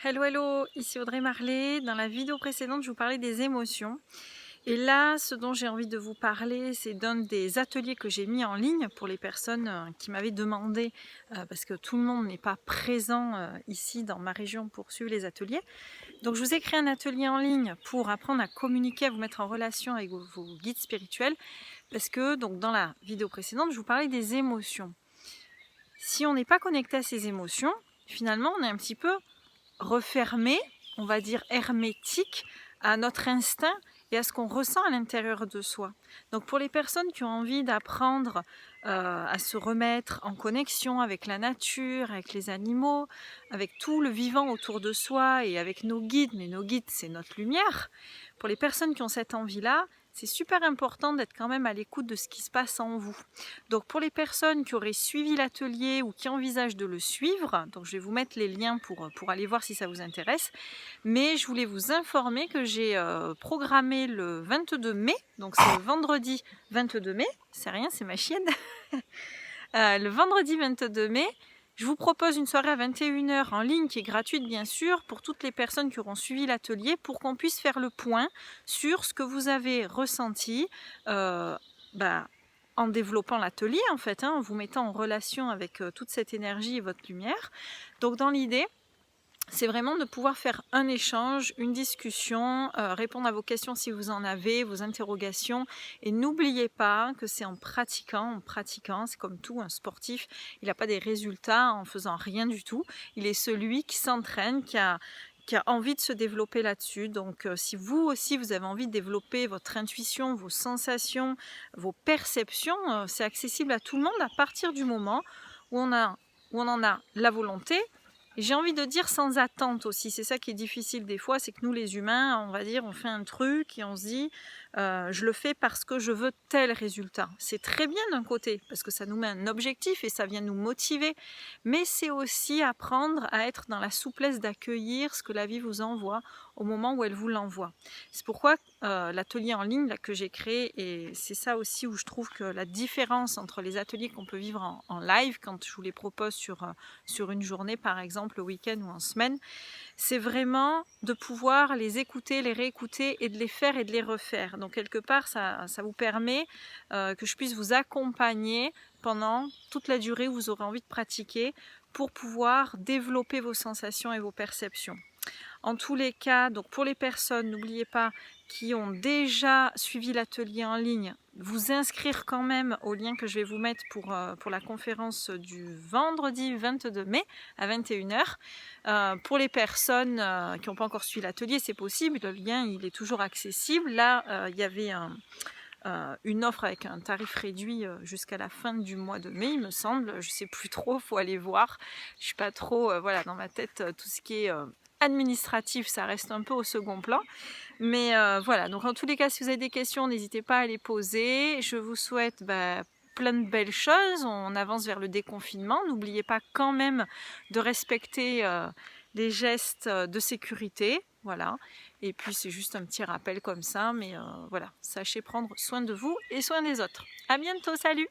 Hello, hello, ici Audrey Marlet. Dans la vidéo précédente, je vous parlais des émotions. Et là, ce dont j'ai envie de vous parler, c'est d'un des ateliers que j'ai mis en ligne pour les personnes qui m'avaient demandé, parce que tout le monde n'est pas présent ici dans ma région pour suivre les ateliers. Donc je vous ai créé un atelier en ligne pour apprendre à communiquer, à vous mettre en relation avec vos guides spirituels, parce que donc, dans la vidéo précédente, je vous parlais des émotions. Si on n'est pas connecté à ces émotions, finalement, on est un petit peu refermé, on va dire hermétique, à notre instinct et à ce qu'on ressent à l'intérieur de soi. Donc pour les personnes qui ont envie d'apprendre à se remettre en connexion avec la nature, avec les animaux, avec tout le vivant autour de soi et avec nos guides, mais nos guides c'est notre lumière, pour les personnes qui ont cette envie-là, c'est super important d'être quand même à l'écoute de ce qui se passe en vous. Donc pour les personnes qui auraient suivi l'atelier ou qui envisagent de le suivre, donc je vais vous mettre les liens pour aller voir si ça vous intéresse, mais je voulais vous informer que j'ai programmé le 22 mai, donc c'est le vendredi 22 mai, c'est rien, c'est ma chienne, le vendredi 22 mai, je vous propose une soirée à 21h en ligne qui est gratuite bien sûr pour toutes les personnes qui auront suivi l'atelier pour qu'on puisse faire le point sur ce que vous avez ressenti en développant l'atelier en fait, en vous mettant en relation avec toute cette énergie et votre lumière. Donc dans l'idée, c'est vraiment de pouvoir faire un échange, une discussion, répondre à vos questions si vous en avez, vos interrogations. Et n'oubliez pas que c'est en pratiquant, c'est comme tout, un sportif, il n'a pas des résultats en faisant rien du tout. Il est celui qui s'entraîne, qui a envie de se développer là-dessus. Donc si vous aussi vous avez envie de développer votre intuition, vos sensations, vos perceptions, c'est accessible à tout le monde à partir du moment où on en a la volonté. J'ai envie de dire sans attente aussi, c'est ça qui est difficile des fois, c'est que nous les humains, on va dire, on fait un truc et on se dit je le fais parce que je veux tel résultat. C'est très bien d'un côté, parce que ça nous met un objectif et ça vient nous motiver, mais c'est aussi apprendre à être dans la souplesse d'accueillir ce que la vie vous envoie au moment où elle vous l'envoie. C'est pourquoi l'atelier en ligne là, que j'ai créé, et c'est ça aussi où je trouve que la différence entre les ateliers qu'on peut vivre en live, quand je vous les propose sur une journée par exemple, le week-end ou en semaine, c'est vraiment de pouvoir les écouter, les réécouter et de les faire et de les refaire. Donc quelque part, ça vous permet que je puisse vous accompagner pendant toute la durée où vous aurez envie de pratiquer pour pouvoir développer vos sensations et vos perceptions. En tous les cas, donc pour les personnes, n'oubliez pas, qui ont déjà suivi l'atelier en ligne, vous inscrire quand même au lien que je vais vous mettre pour la conférence du vendredi 22 mai à 21h. Pour les personnes qui n'ont pas encore suivi l'atelier, c'est possible, le lien il est toujours accessible. Là, il y avait une offre avec un tarif réduit jusqu'à la fin du mois de mai, il me semble. Je ne sais plus trop, il faut aller voir. Je ne suis pas trop, dans ma tête, tout ce qui est administratif, ça reste un peu au second plan. Mais voilà, donc en tous les cas, si vous avez des questions, n'hésitez pas à les poser. Je vous souhaite plein de belles choses. On avance vers le déconfinement. N'oubliez pas quand même de respecter les gestes de sécurité. Voilà. Et puis c'est juste un petit rappel comme ça. Mais voilà, sachez prendre soin de vous et soin des autres. À bientôt, salut!